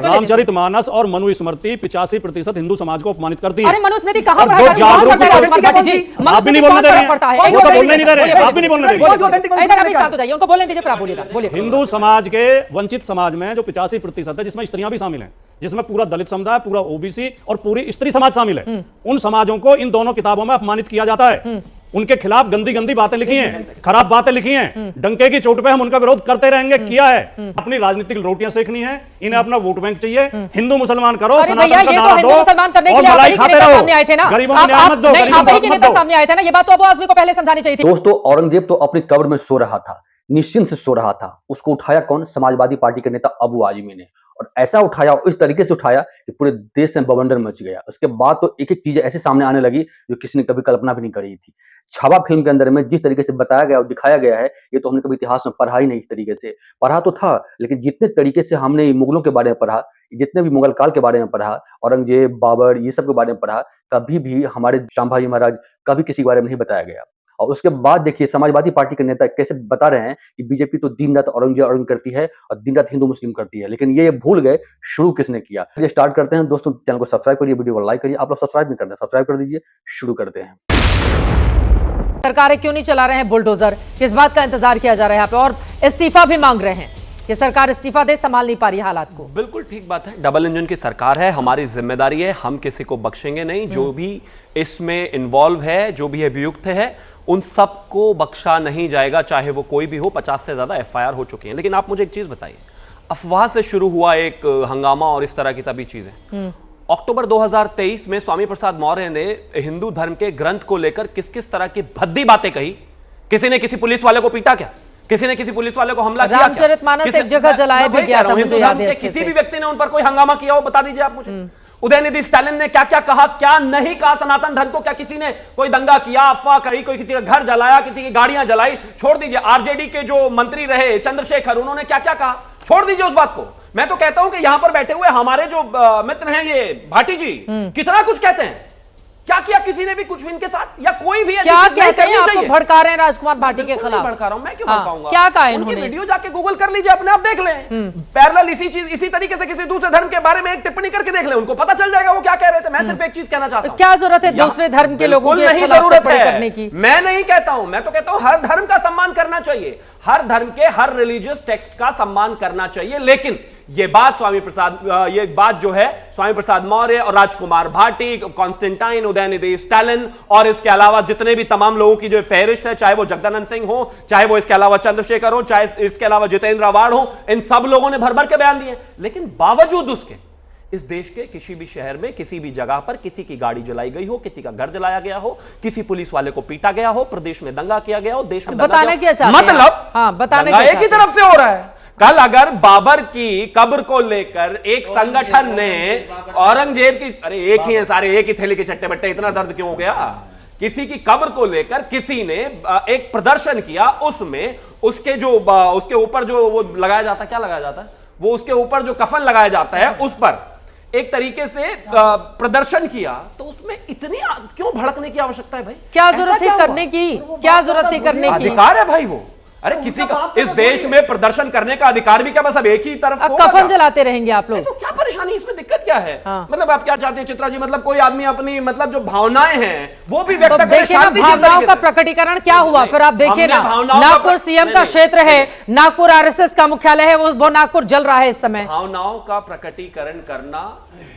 रामचरितमानस और मनुस्मृति 85% हिंदू समाज को अपमानित करती है। अरे मनुस्मृति कहां और जो जागरूक आप भी नहीं बोलने दे रहे हैं, वो तो बोलने नहीं दे रहे, आप भी नहीं बोलने दे रहे। इधर अभी शांत हो जाइए, उनको बोलने दीजिए, फिर आप बोलिएगा। बोलिए। हिंदू समाज के वंचित समाज में जो 85% है, जिसमें स्त्रियां भी शामिल हैं, जिसमें पूरा दलित समुदाय, पूरा ओबीसी और पूरी स्त्री समाज शामिल है, उन समाजों को इन दोनों किताबों में अपमानित किया जाता है। उनके खिलाफ गंदी गंदी बातें लिखी हैं, खराब बातें लिखी हैं, डंके की चोट पे हम उनका विरोध करते रहेंगे, किया है। अपनी राजनीतिक रोटियां सेकनी है, इन्हें अपना वोट बैंक चाहिए। हिंदू मुसलमान करो, सनातन का नारा दो और मलाई खाते रहो, गरीबों को न्याय मत दो, सामने आए थे ना, ये बात तो अबू आजमी को पहले समझानी चाहिए थी। दोस्तों, औरंगजेब तो अपनी कब्र में सो रहा था, निश्चिंत से सो रहा था। उसको उठाया कौन? समाजवादी पार्टी के नेता अबू आजमी ने। और ऐसा उठाया, इस तरीके से उठाया कि पूरे देश में बवंडर मच गया। उसके बाद तो एक एक चीज ऐसे सामने आने लगी जो किसी ने कभी कल्पना भी नहीं करी थी। छावा फिल्म के अंदर में जिस तरीके से बताया गया और दिखाया गया है, ये तो हमने कभी इतिहास में पढ़ा ही नहीं। इस तरीके से पढ़ा तो था, लेकिन जितने तरीके से हमने मुगलों के बारे में पढ़ा, जितने भी मुगल काल के बारे में पढ़ा, औरंगजेब, बाबर, ये सब के बारे में पढ़ा, कभी भी हमारे संभाजी महाराज कभी किसी के बारे में नहीं बताया गया। और उसके बाद देखिए समाजवादी पार्टी के नेता कैसे बता रहे हैं कि बीजेपी तो दिन रात औरंगजेब करती है और दिन रात हिंदू मुस्लिम करती है, लेकिन ये भूल गए शुरू किसने किया। ये स्टार्ट करते हैं दोस्तों, चैनल को सब्सक्राइब करिए, वीडियो को लाइक करिए। आप लोग सब्सक्राइब नहीं करते, सब्सक्राइब कर दीजिए। शुरू करते हैं। सरकारें क्यों नहीं चला रहे हैं बुलडोजर, किस बात का इंतजार किया जा रहा है यहाँ पे, और इस्तीफा भी मांग रहे हैं कि सरकार इस्तीफा दे, संभाल नहीं पा रही हालात को। बिल्कुल ठीक बात है, डबल इंजन की सरकार है, हमारी जिम्मेदारी है, हम किसी को बख्शेंगे नहीं। जो भी इसमें इन्वॉल्व है, जो भी अभियुक्त है, उन सबको बख्शा नहीं जाएगा, चाहे वो कोई भी हो। 50 से ज्यादा एफआईआर हो चुकी हैं। लेकिन आप मुझे एक चीज बताइए, अफवाह से शुरू हुआ एक हंगामा और इस तरह की तभी चीजें, अक्टूबर 2023 में स्वामी प्रसाद मौर्य ने हिंदू धर्म के ग्रंथ को लेकर किस किस तरह की भद्दी बातें कही। किसी ने किसी पुलिस वाले को पीटा क्या? किसी ने किसी पुलिस वाले को हमला किया? रामचरितमानस एक जगह जलाया भी गया था, मुझे याद है। किसी भी व्यक्ति ने उन पर कोई हंगामा किया हो, बता दीजिए आप मुझे। उदयनिधि स्टालिन ने क्या क्या कहा, क्या नहीं कहा सनातन धर्म को? क्या किसी ने कोई दंगा किया, अफवाह करी, कोई किसी का घर जलाया, किसी की गाड़ियां जलाई? छोड़ दीजिए, आरजेडी के जो मंत्री रहे चंद्रशेखर, उन्होंने क्या क्या कहा, छोड़ दीजिए उस बात को। मैं तो कहता हूं कि यहां पर बैठे हुए हमारे जो मित्र हैं ये भाटी जी, कितना कुछ कहते हैं। क्या किया किसी ने भी कुछ इनके साथ, या कोई भी क्या कहते हैं? आपको भड़का रहे हैं राजकुमार भाटी के खिलाफ। भड़का रहा हूं मैं, क्यों भड़काऊंगा? क्या कहा इन्होंने? वीडियो जाके गूगल कर लीजिए, अपने आप देख लें। पैरेलल इसी तरीके से किसी दूसरे धर्म के बारे में एक टिप्पणी करके देख लें, उनको पता चल जाएगा वो क्या कह रहे थे। मैं सिर्फ एक चीज कहना चाहता हूं, क्या जरूरत है दूसरे धर्म के लोगों की नहीं जरूरत करने की? मैं नहीं कहता हूं, मैं तो कहता हूं हर धर्म का सम्मान करना चाहिए, हर धर्म के हर रिलीजियस टेक्स्ट का सम्मान करना चाहिए। लेकिन ये बात जो है स्वामी प्रसाद मौर्य और राजकुमार भाटी, कॉन्स्टेंटाइन, उदयनिधि स्टालिन और इसके अलावा जितने भी तमाम लोगों की जो फहरिस्त है, चाहे वो जगदानंद सिंह हो, चाहे वो इसके अलावा चंद्रशेखर हो, चाहे इसके अलावा जितेंद्र आवाड़ हो, इन सब लोगों ने भर भर के बयान दिए। लेकिन बावजूद उसके इस देश के किसी भी शहर में, किसी भी जगह पर किसी की गाड़ी जलाई गई हो, किसी का घर जलाया गया हो, किसी पुलिस वाले को पीटा गया हो, प्रदेश में दंगा किया गया हो, देश में बताने क्या चाहते हैं? मतलब बताने एक ही तरफ से हो रहा है। कल अगर बाबर की कब्र को लेकर एक संगठन ने औरंगजेब की, अरे एक ही है सारे, एक ही थैली के चट्टे बट्टे, इतना दर्द क्यों हो गया? किसी की कब्र को लेकर किसी ने एक प्रदर्शन किया, उसमें उसके ऊपर जो वो लगाया जाता है, क्या लगाया जाता है वो, उसके ऊपर जो कफन लगाया जाता है, उस पर एक तरीके से प्रदर्शन किया, तो उसमें इतनी क्यों भड़कने की आवश्यकता है भाई? क्या जरूरत है करने की? क्या जरूरत है करने की? अधिकार है भाई वो। अरे किसी का इस देश में प्रदर्शन करने का अधिकार भी क्या बस अब एक ही तरफ कफन जलाते रहेंगे आप लोग? तो क्या परेशानी, इसमें दिक्कत क्या है? मतलब आप क्या चाहते हैं चित्रा जी? मतलब कोई आदमी अपनी मतलब जो भावनाएं हैं वो भी व्यक्त करे, भावनाओं का प्रकटीकरण क्या हुआ? फिर आप देखिए ना, नागपुर सीएम का क्षेत्र है, नागपुर आरएसएस का मुख्यालय है, वो नागपुर जल रहा है इस समय। भावनाओं का प्रकटीकरण करना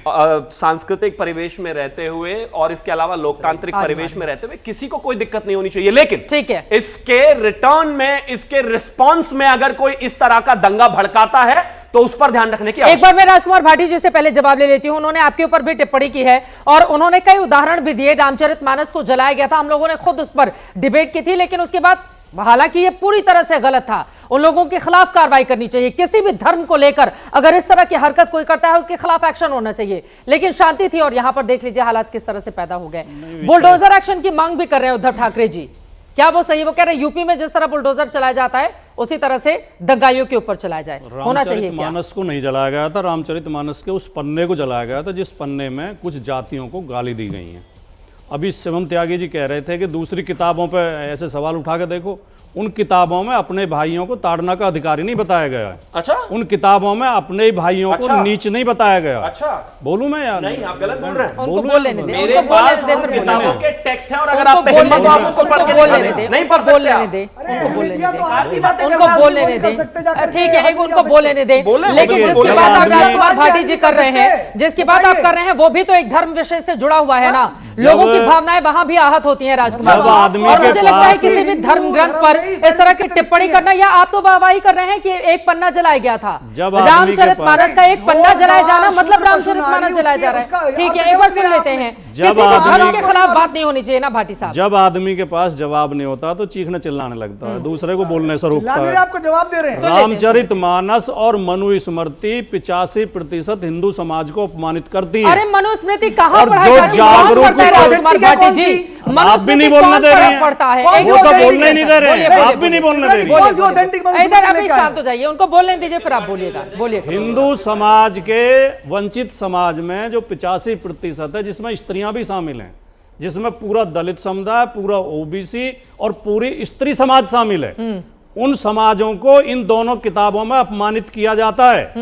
सांस्कृतिक परिवेश में रहते हुए और इसके अलावा लोकतांत्रिक परिवेश में रहते हुए किसी को कोई दिक्कत नहीं होनी चाहिए। लेकिन ठीक है, इसके रिटर्न में, इसके रिस्पांस में अगर कोई इस तरह का दंगा भड़काता है तो उस पर ध्यान रखने की एक बार मैं राजकुमार भाटी जी से पहले जवाब ले लेती हूं। उन्होंने आपके ऊपर भी टिप्पणी की है और उन्होंने कई उदाहरण भी दिए। रामचरितमानस को जलाया गया था, हम लोगों ने खुद उस पर डिबेट की थी, लेकिन उसके बाद हालांकि ये पूरी तरह से गलत था, उन लोगों के खिलाफ कार्रवाई करनी चाहिए। किसी भी धर्म को लेकर अगर इस तरह की हरकत कोई करता है उसके खिलाफ एक्शन होना चाहिए, लेकिन शांति थी। और यहां पर देख लीजिए हालात किस तरह से पैदा हो गए। बुलडोजर एक्शन की मांग भी कर रहे हैं उद्धव ठाकरे जी, क्या वो सही? वो कह रहे हैं यूपी में जिस तरह बुलडोजर चलाया जाता है उसी तरह से दंगाइयों के ऊपर चलाया जाए, होना चाहिए। रामचरितमानस को नहीं जलाया गया था, रामचरितमानस के उस पन्ने को जलाया गया था जिस पन्ने में कुछ जातियों को गाली दी गई हैं। अभी शिवम त्यागी जी कह रहे थे कि दूसरी किताबों पे ऐसे सवाल उठा के देखो, उन किताबों में अपने भाइयों को ताड़ना का अधिकारी नहीं बताया गया है। अच्छा, उन किताबों में अपने भाइयों अच्छा, को नीच नहीं बताया गया। अच्छा, बोलू मैं यार? नहीं, आप गलत बोल रहे हैं। उनको बोल लेने दे, मेरे उनको बोल पास लेने दे, फिर किताबों के टेक्स्ट हैं और अगर उनको आप बोल हिम्मत हो आप लेने उसको पढ़ के बोल दिखा लेने दें। दे, नहीं पढ़ बोल सकते लेने आप। दे, उनको बोल लेने दे, आपकी बातें उनको करना, बोल हम लेने भी दे। कर सकते हैं, जाकर ठीक है, के एक उनको बोल लेने दे। बोले, लेकिन बोले, जिसकी बोले, बात आप आदमी- राजकुमार भाटी जी कर रहे हैं, जिसकी बात आप कर रहे हैं, वो भी तो एक धर्म विषय से जुड़ा हुआ है ना। लोगों की भावनाएं वहां भी आहत होती हैं राजकुमार जब जी। आदमी और के मुझे लगता है पास- किसी भी धर्म ग्रंथ पर इस तरह की टिप्पणी करना, या आप तो वाहवाही कर रहे हैं कि एक पन्ना जलाया गया था, जब आदमी के रामचरितमानस पास- का एक पन्ना जलाया जाना घोर मतलब दास, रामचरितमानस शूद्र जलाया जा रहा उसका है। ठीक अर्थ है, एक बार जब सुन दिया लेते आपने। हैं। जब किसी भी आदमी- धर्म के खिलाफ बात नहीं होनी चाहिए ना भाटी साहब। जब आदमी के पास जवाब नहीं होता तो चीखने चिल्लाने लगता है, दूसरे को बोलने से रोकता लादे है। आपको जवाब दे रहे हैं। रामचरितमानस और मनुस्मृति 85% हिंदू समाज को अपमानित करती है। अरे मनुस्मृति कहाँ और पढ़ाई जो जाती है? कौन जागरूक पढ़ता है लोग- राजकुमार ठीक है, भाटी कौन जी? सी? आप भी नहीं मनुस्मृति बोलने कौन दे रहे हैं। पढ़ता है? कौन एक सी वो तो बोलिए, बोलने ही नहीं दे रहे हैं, बोलिए, आप भी नहीं बोलने दे रही कौन हैं। सी authentic मनुस्मृति इधर अभी लेकर शांत हो जाइए, उनको बोलने दीजिए, फिर आप बोलिएगा। बोलिए। हिंदू समाज के वंचित समाज में जो 85% है, जिसमें स्त्रियां भी शामिल हैं, जिसमें पूरा दलित समुदाय, पूरा ओबीसी और पूरी स्त्री समाज शामिल है, उन समाजों को इन दोनों किताबों में अपमानित किया जाता है।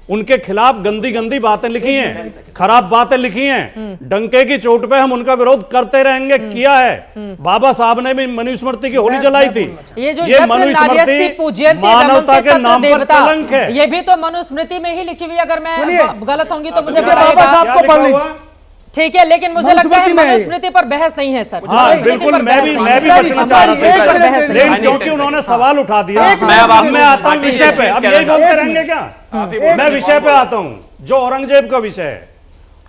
उनके खिलाफ गंदी गंदी बातें लिखी हैं, खराब बातें लिखी हैं। डंके की चोट पे हम उनका विरोध करते रहेंगे, किया है। बाबा साहब ने भी मनुस्मृति की होली जलाई थी। ये जो ये नार्यस्ति पूज्यन्ते मानवता रमन्ते के नाम पर देवता, कलंक है। ये भी तो मनुस्मृति में ही लिखी हुई है। अगर मैं सुनिए। गलत होंगी तो मुझे बाबा बताइएगा। साहब को क्या पढ़ लिखा लीजिए। हुआ है? ठीक है, लेकिन मुझे लगता है मनुस्मृति में है। मनुस्मृति पर बहस नहीं है सर। हाँ मनुस्मृति बिल्कुल, पर मैं बहस भी नहीं मैं है। भी बचना चाह मनुस्मृति रहा पर था, बहस नहीं लेकिन है। क्योंकि उन्होंने सवाल उठा दिया, मैं अब आपको- मैं आता हूँ एक विषय पे। चीज अब कहना यही बोलते चाहता रहेंगे क्या? मैं विषय पे आता हूँ, जो औरंगजेब का विषय है।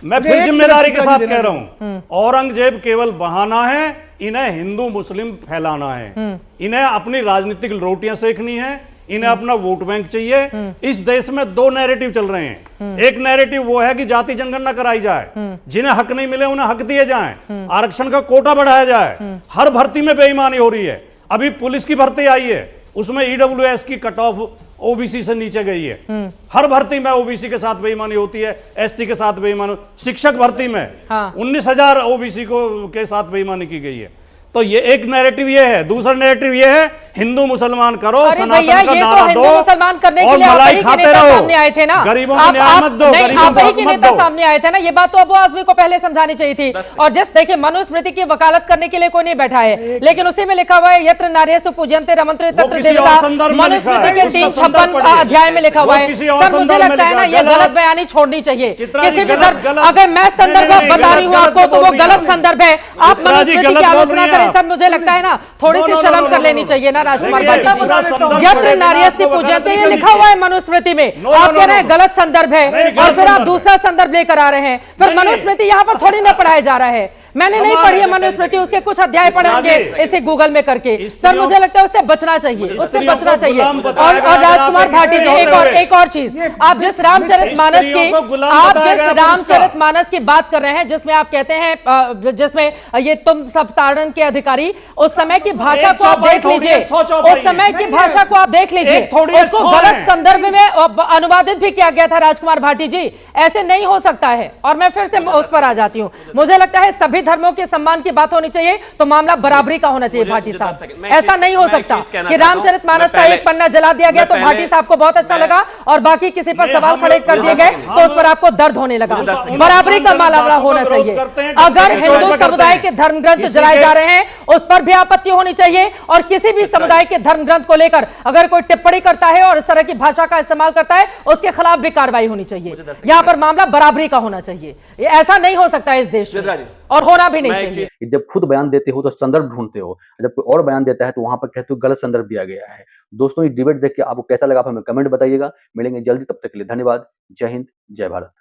मैं मुझे फिर एक जिम्मेदारी मिनट के साथ देना कह रहा हूँ, औरंगजेब केवल बहाना है, इन्हें हिंदू मुस्लिम फैलाना है, इन्हें अपनी राजनीतिक रोटियां सेकनी है, इन्हें अपना वोट बैंक चाहिए। इस देश में दो नैरेटिव चल रहे हैं। एक नैरेटिव वो है कि जाति जनगणना कराई जाए, जिन्हें हक नहीं मिले उन्हें हक दिए जाएं, आरक्षण का कोटा बढ़ाया जाए। हर भर्ती में बेईमानी हो रही है। अभी पुलिस की भर्ती आई है, उसमें ईडब्ल्यूएस की कट ऑफ ओबीसी से नीचे गई है। हर भर्ती में ओबीसी के साथ बेईमानी होती है, एससी के साथ बेईमानी। शिक्षक भर्ती में हाँ। 19,000 ओबीसी को के साथ बेईमानी की गई है। तो ये एक नैरेटिव ये है। दूसरा नैरेटिव ये है हिंदू मुसलमान करो, अरे भैया, सनातन का ये तो नारा हिंदू दो मुसलमान करने के और लिए आप मलाई ही के खाते नेता रहो। सामने आए थे ना। गरीबों को आप- न्याय आप- मत दो, नहीं, गरीबों आप को ही हक के मत नेता दो। सामने आए थे ना। ये बात तो अबू आजमी को पहले समझानी चाहिए थी। और जिस देखिए मनुस्मृति की वकालत करने के लिए कोई नहीं बैठा है, लेकिन उसी में लिखा हुआ है यत्र नार्यस्तु पूज्यन्ते रमन्ते तत्र किसी और देवता। संदर्भ में लिखा है, मनुस्मृति के उसका 356 संदर्भ पढ़िए। अध्याय में लिखा हुआ वो है। किसी और सर मुझे संदर्भ में लगता है ना, लिखा ये है। गलत बयानी छोड़नी चाहिए चित्रा किसी जी, भी गलत- धर्म। गलत- अगर मैं संदर्भ नहीं, नहीं, बता रही हूँ गलत आपको तो बोल वो रही हैं गलत आप। संदर्भ है। आप चित्रा जी, मनुस्मृति गलत की बोल आलोचना रही हैं करें आप। सर, मुझे लगता है ना थोड़ी नो, सी नो, नो, शर्म नो, कर नो, लेनी नो। चाहिए ना राजकुमार देखिए, भाटी पूरा जी। संदर्भ यत्र पढ़ेंगे, नार्यस्ति आपको पूज्यन्ते गलत ये नहीं लिखा हुआ है मनुस्मृति में। नो, आप नो, कह रहे हैं नो, गलत संदर्भ है नहीं, और गलत फिर आप संदर्भ दूसरा संदर्भ लेकर आ रहे हैं। फिर नहीं, मनुस्मृति यहाँ पर थोड़ी ना पढ़ाया जा रहा है। मैंने नहीं हमारे- पढ़ी है मनुस्मृति, उसके कुछ अध्याय पढ़े होंगे इसे गूगल में करके। सर स्त्रियों- मुझे लगता है उससे बचना चाहिए, उससे स्त्रियों बचना को चाहिए। गुलाम और बताया गया है, राजकुमार आप भाटी जी, होते हुए। एक और चीज, आप जिस रामचरितमानस स्त्रियों को की गुलाम आप बताया जिस गया पुरुष का। रामचरितमानस की बात कर रहे हैं, जिसमें आप कहते हैं जिसमें ये तुम सब ताड़न के अधिकारी, उस समय की भाषा एक को आप चौपाई देख थोड़ी लीजिए। है, 100 चौपाई उस समय है। की नहीं भाषा है। को आप देख लीजिए, एक थोड़ी है, उसको 100 गलत है। संदर्भ में अनुवादित भी किया गया था राजकुमार भाटी जी। ऐसे नहीं हो सकता है। और मैं फिर से उस पर आ जाती हूँ। मुझे लगता है सभी धर्मों के सम्मान की बात होनी चाहिए, तो मामला बराबरी का होना चाहिए। मुझे- भाटी मुझे 10 साहब, सेकंड, मैं एक ऐसा चीज- नहीं हो मैं एक सकता चीज कहना कि चाहता हूं। रामचरितमानस मैं का पहले- एक पन्ना जला दिया गया मैं तो पहले- भाटी साहब को बहुत अच्छा मैं- लगा और बाकी किसी पर नहीं, सवाल हम खड़े लोग- कर दिए गए हम तो उस लोग- पर आपको दर्द होने लगा। मुझे 10 सेकंड। बराबरी का मामला बातों का होना विरोध चाहिए। करते हैं, अगर डंके की हिंदू चोट पे समुदाय करते के हैं। धर्म ग्रंथ किसी जलाए के- जा रहे हैं उस पर भी आपत्ति होनी चाहिए। और किसी भी समुदाय के धर्म ग्रंथ को लेकर अगर कोई टिप्पणी करता है और इस तरह की भाषा का इस्तेमाल करता है उसके खिलाफ भी कार्रवाई होनी चाहिए। यहाँ पर मामला बराबरी का होना चाहिए। ये ऐसा नहीं हो सकता है इस देश चित्रा में जी, और होना भी नहीं मैं एक चाहिए। कि जब खुद बयान देते हो तो संदर्भ ढूंढते हो, जब कोई और बयान देता है तो वहां पर कहते हो गलत संदर्भ दिया गया है। दोस्तों, ये डिबेट देख के आपको कैसा लगा आप हमें कमेंट बताइएगा। मिलेंगे जल्दी, तब तक के लिए धन्यवाद। जय हिंद, जय भारत।